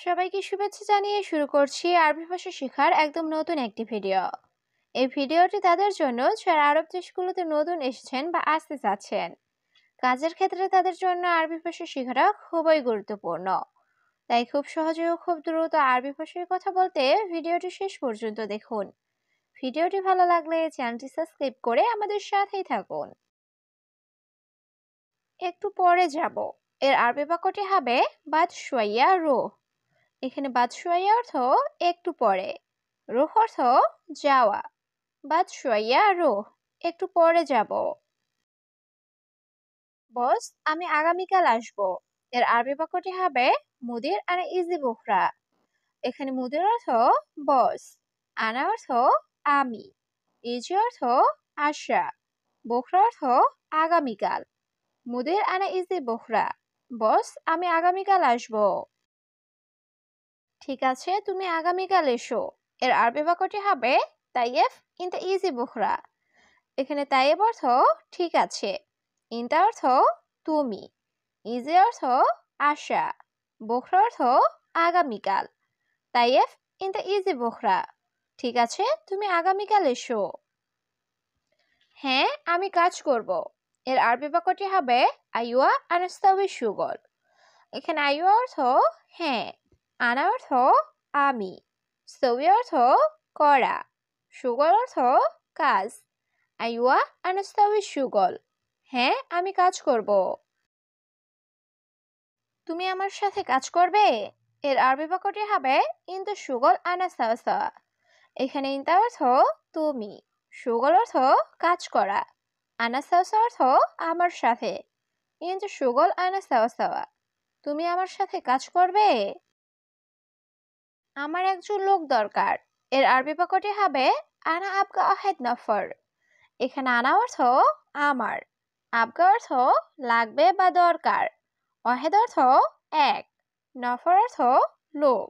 সবাইকে শুভেচ্ছা জানিয়ে শুরু করছি আরবি ভাষা শেখার একদম নতুন একটি ভিডিও। এই ভিডিওটি তাদের জন্য যারা আরব দেশগুলোতে নতুন এসেছেন বা আসতে চাচ্ছেন। কাজের ক্ষেত্রে তাদের জন্য আরবি ভাষা শেখাটা খুবই গুরুত্বপূর্ণ। তাই খুব সহজে ও খুব দ্রুত আরবি ভাষায় কথা বলতে ভিডিওটি শেষ পর্যন্ত দেখুন। ভিডিওটি ভালো লাগলে চ্যানেলটি সাবস্ক্রাইব করে আমাদের সাথেই থাকুন। একটু পরে যাব এর আরবি বাক্যটি হবে বাদ শুয়াইয়া রো। এখানে বাদ শুয়াইয়া অর্থ একটু পরে, রুহ অর্থ যাওয়া। বাদ শুয়াইয়া রুহ, একটু পরে যাব। বস, আমি আগামীকাল আসবো। এর আরবি বাক্যটি হবে মুদির আনা ইজি বুখরা। এখানে মুদির অর্থ বস, আনা অর্থ আমি, ইজি অর্থ আসা, বুখরা অর্থ আগামীকাল। মুদির আনা ইজি বুখরা, বস আমি আগামীকাল আসবো। ঠিক আছে, তুমি আগামীকাল এসো। এর আরবি বাক্যটি হবে তাইয়েফ ইনতা ইজি বুখরা। এখানে তাইয়েব অর্থ ঠিক আছে, ইনতা অর্থ তুমি, ইজি অর্থ আশা, বুখরা অর্থ আগামীকাল। তাইয়েফ ইনতা ইজি বুখরা, ঠিক আছে তুমি আগামীকাল এসো। হ্যাঁ, আমি কাজ করব। এর আরবি বাক্যটি হবে আইওয়া আনাস্তাউই সুগল। এখানে আইওয়া অর্থ হ্যাঁ, আনা অর্থ আমি, সবি অর্থ করা, সুগল অর্থ কাজ। আইওয়া আনাস্তাউই সুগল, হ্যাঁ আমি কাজ করব। তুমি আমার সাথে কাজ করবে? এর আরবি বাক্যটি হবে ইনতা সুগল আনাস্তাওসা। এখানে ইনতা অর্থ তুমি, সুগল অর্থ কাজ করা, আনাস্তাওসা অর্থ আমার সাথে। ইনতা সুগল আনাস্তাওসা, তুমি আমার সাথে কাজ করবে? আমার একজন লোক দরকার। এর আরবি বাক্যটি হবে আনা আবগা আহেদ নফর। এখানে আনা অর্থ আমার, আবগা অর্থ লাগবে বা দরকার, অহেদ অর্থ এক, নফর অর্থ লোক।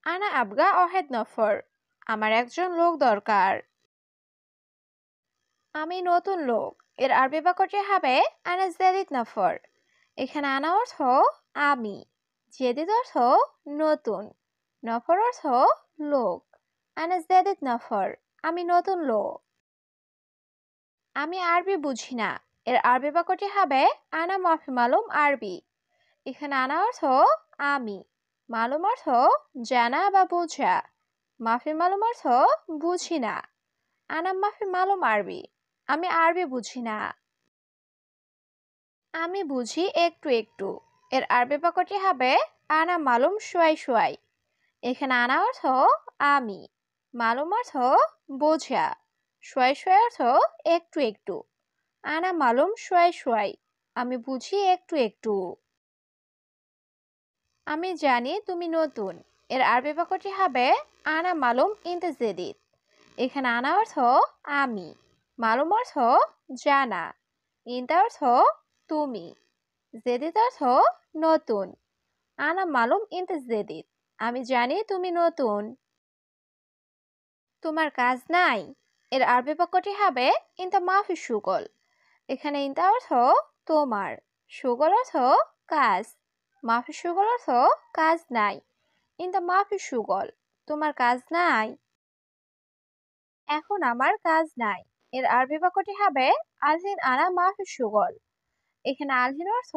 আনা আবগা অহেদ নফর, আমার একজন লোক দরকার। আমি নতুন লোক। এর আরবি বাক্যটি হবে আনা জেদিদ নফর। এখানে আনা অর্থ আমি, জেদিদ অর্থ নতুন, নফর অর্থ লোক। আনা জেদিদ নফর, আমি নতুন লোক। আমি আরবি বুঝি না। এর আরবি বাক্যটি হবে আনা মাফি মালুম আরবি। এখানে আনা অর্থ আমি, মালুম অর্থ জানা বা বোঝা, মাফি মালুম অর্থ বুঝি না। আনা মাফি মালুম আরবি, আমি আরবি বুঝি না। আমি বুঝি একটু একটু। এর আরবি বাক্যটি হবে আনা মালুম শুয়াই শুয়াই। এখানে আনা অর্থ আমি, মালুম অর্থ বোঝা, শুয়াই শুয়াই অর্থ একটু একটু। আনা মালুম শুয়াই শুয়াই, আমি বুঝি একটু একটু। আমি জানি তুমি নতুন। এর আরবি বাক্যটি হবে আনা মালুম ইনতা জেদিদ। এখানে আনা অর্থ আমি, মালুম অর্থ জানা, ইনতা অর্থ তুমি, জেদিদ অর্থ নতুন। আনা মালুম ইনতা জেদিদ, আমি জানি তুমি নতুন। তোমার কাজ নাই। এর আরবি বাক্যটি হবে ইনতা মাফি সুগল। এখানে ইনতা অর্থ তোমার, সুগল অর্থ কাজ, মাফি সুগল অর্থ কাজ নাই। ইনতা মাফি সুগল, তোমার কাজ নাই। এখন আমার কাজ নাই। এর আরবি বাক্যটি হবে আলহিন আনা মাফি সুগল। এখানে আলহিন অর্থ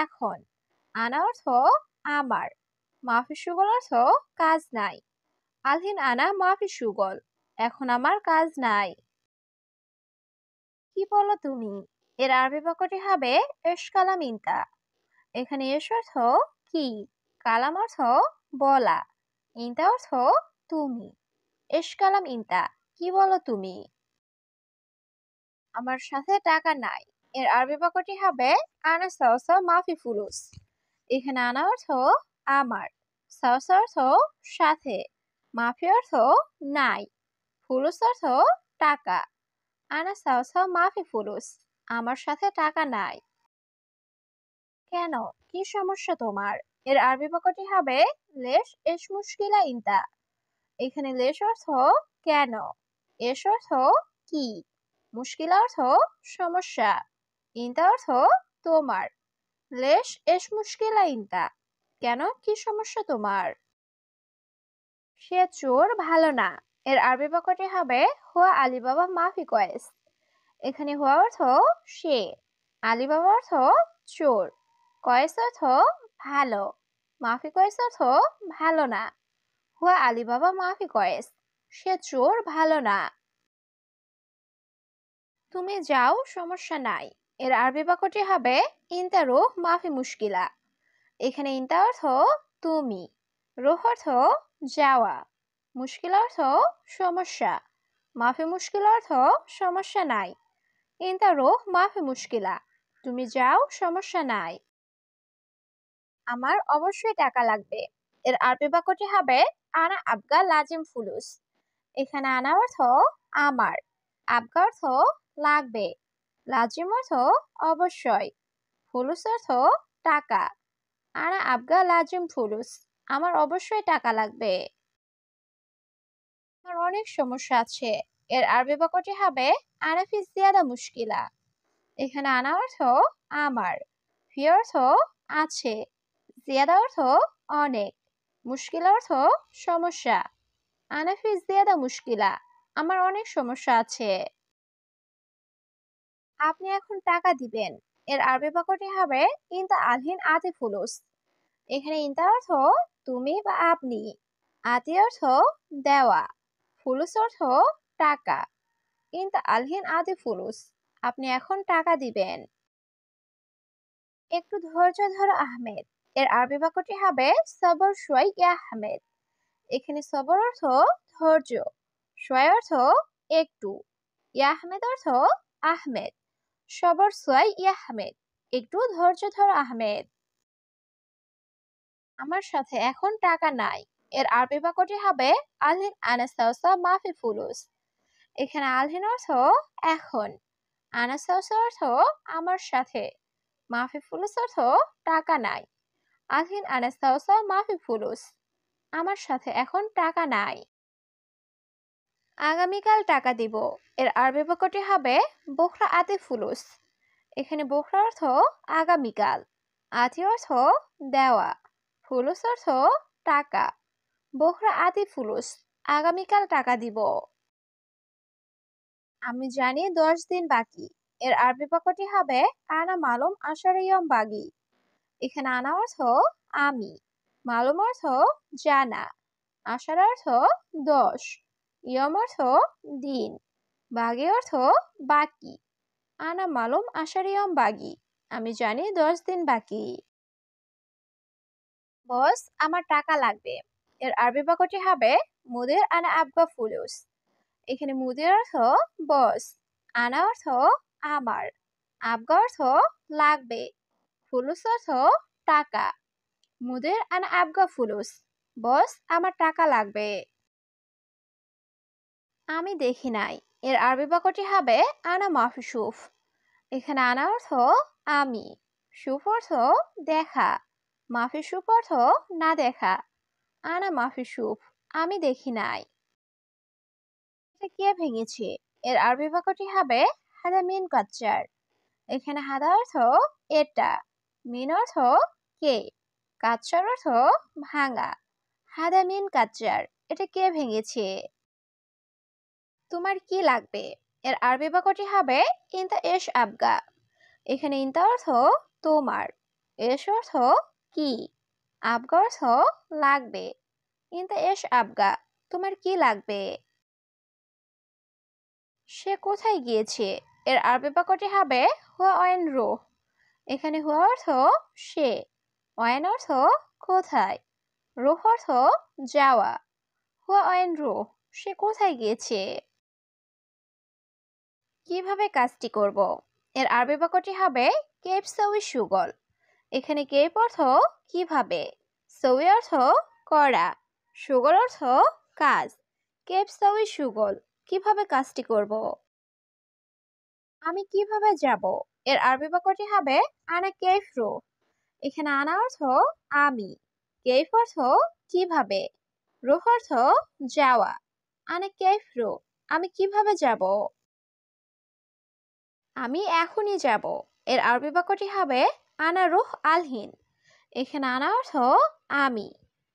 এখন, আনা অর্থ আমার, মাফি সুগল অর্থ কাজ নাই। আলহিন আনা মাফি সুগল, এখন আমার কাজ নাই। কি বলো তুমি? এর আরবি বাক্যটি হবে এশ কালাম ইনতা। এখানে এশ অর্থ কি, কালাম অর্থ বলা, ইনতা অর্থ তুমি। এশ কালাম ইনতা, কি বলো তুমি? আমার সাথে টাকা নাই। এর আরবি বাক্যটি হবে আনা সাওসা মাফি ফুলুস। এখানে আনা অর্থ আমার, সাওসা অর্থ সাথে, মাফি অর্থ নাই, ফুলুস অর্থ টাকা। আনা সাওসা মাফি ফুলুস, আমার সাথে টাকা নাই। কেন, কি সমস্যা তোমার? এর আরবি বাক্যটি হবে লেশ এশ মুশকিলা ইনতা। এখানে লেশ অর্থ কেন, এশ অর্থ কি, মুশকিলা অর্থ সমস্যা, ইনতা অর্থ তোমার। লেশ এশ মুশকিলা ইনতা, কেন, কি সমস্যা তোমার? সে চোর ভালো না। এর আরবি বাক্যটি হবে হুয়া আলিবাবা মাফি কয়েস। এখানে হুয়া অর্থ সে, আলিবাবা অর্থ চোর, কয়েস অর্থ ভালো, মাফি কয়েস অর্থ ভালো না। হুয়া আলিবাবা মাফি কয়েস, সে চোর ভালো না। তুমি যাও, সমস্যা নাই। এর আরবি বাক্যটি হবে ইনতা রুহ মাফি মুশকিলা। এখানে ইনতা অর্থ তুমি, রুহ অর্থ যাওয়া, মুশকিল অর্থ সমস্যা, মাফি মুশকিল অর্থ সমস্যা নাই। ইনতা রুহ মাফি মুশকিলা, তুমি যাও, সমস্যা নাই। আমার অবশ্যই টাকা লাগবে। এর আরবি বাক্যটি হবে আনা আবগা লাজিম ফুলুস। এখানে আনা অর্থ আমার, আবগা অর্থ লাগবে, লাজিম অর্থ অবশ্যই, ফুলুস অর্থ টাকা। আনা আবগা লাজিম ফুলুস, আমার অবশ্যই টাকা লাগবে। আমার অনেক সমস্যা আছে। এর আরবি বাক্যটি হবে আনা ফি জিয়াদা মুশকিলা। এখানে আনা অর্থ আমার, ফি অর্থ আছে, জিয়াদা অর্থ অনেক, মুশকিলা অর্থ সমস্যা। আনা ফি জিয়াদা মুশকিলা, আমার অনেক সমস্যা আছে। আপনি এখন টাকা দিবেন। এর আরবি বাক্যটি হবে ইনতা আলহিন আতি ফুলুস। এখানে ইনতা অর্থ তুমি বা আপনি, আতি অর্থ দেওয়া, ফুলুস অর্থ টাকা। ইনতা আলহিন আতি ফুলুস, আপনি এখন টাকা দিবেন। একটু ধৈর্য ধরো আহমেদ। এর আরবি বাক্যটি হবে সবর শুয়াই ইয়া আহমেদ। এখানে সবর অর্থ ধৈর্য, শুয়াই অর্থ একটু, ইয়া আহমেদ অর্থ আহমেদ। সবর শুয়াই ইয়া আহমেদ, একটু ধৈর্য ধরো আহমেদ। আমার সাথে এখন টাকা নাই। এর আরবি বাক্যটি হবে আলহিন আনাস্তাউসা মাফি ফুলুস। এখানে আলহিন অর্থ এখন, আনাস্তাউসা অর্থ আমার সাথে, মাফি ফুলুস অর্থ টাকা নাই। আলহিন আনাস্তাউসা মাফি ফুলুস, আমার সাথে এখন টাকা নাই। আগামীকাল টাকা দিব। এর আরবি বাক্যটি হবে বোখরা আতি ফুলুস। এখানে বোখরা অর্থ আগামীকাল, আতি অর্থ দেওয়া, ফুলুস অর্থ টাকা। বোখরা আতি ফুলুস, আগামীকাল টাকা দিব। আমি জানি 10 দিন বাকি। এর আরবি বাক্যটি হবে আনা মালুম আশারিয়ম বাগি। এখানে আনা অর্থ আমি, মালুম অর্থ জানা, আশার অর্থ 10, ইয়ম অর্থ দিন, বাগি অর্থ বাকি। আনা মালুম আশারিয়ম বাগি, আমি জানি 10 দিন বাকি। বস, আমার টাকা লাগবে। এর আরবি বাক্যটি হবে মুদির আনা আবগা ফুলুস। এখানে মুদির অর্থ বস, আনা অর্থ আমার, আবগা অর্থ লাগবে, ফুলুস অর্থ টাকা। মুদির আনা আবগা ফুলুস, বস, আমার টাকা লাগবে। আমি দেখি নাই। এর আরবি বাক্যটি হবে আনা মাফি শুফ। এখানে আনা অর্থ আমি, শুফ অর্থ দেখা, মাফি শুফ অর্থ না দেখা। আনা মাফি শুফ, আমি দেখি নাই। এটা কে ভেঙেছে? এর আরবি বাক্যটি হবে হাদা মিন কাচ্চার। এখানে হাদা অর্থ এটা, মিন অর্থ কে, কাচ্চার অর্থ ভাঙা। হাদা মিন কাচ্চার, এটা কে ভেঙেছে? তোমার কি লাগবে? এর আরবি বাক্যটি হবে ইনতা এশ আবগা। এখানে ইনতা অর্থ তোমার, এশ অর্থ কি, আবগা অর্থ লাগবে। ইনতা এশ আবগা, তোমার কি লাগবে? সে কোথায় গিয়েছে? এর আরবি বাক্যটি হবে হুয়া অয়েন রো। এখানে হুয়া অর্থ সে, অয়েন অর্থ কোথায়, রুহ অর্থ যাওয়া। হুয়া অয়েন রো, সে কোথায় গিয়েছে? কিভাবে কাজটি করব? এর আরবি বাক্যটি হবে কেপ সউই সুগল। এখানে কেপ অর্থ কিভাবে, সউই অর্থ করা, সুগল অর্থ কাজ। কেপ সউই সুগল, কিভাবে কাজটি করব? আমি কিভাবে যাব? এর আরবি বাক্যটি হবে আনা কেফ রো। এখানে আনা অর্থ আমি, কেফ অর্থ কিভাবে, রুহ অর্থ যাওয়া। আনা কেফ রো, আমি কিভাবে যাব? আমি এখনই যাব। এর আরবি বাক্যটি হবে আনা রুহ আলহিন। এখানে আনা অর্থ আমি,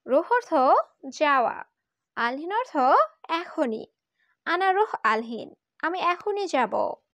রুহ অর্থ যাওয়া, আলহিন অর্থ এখনই। আনা রুহ আলহিন, আমি এখনই যাব।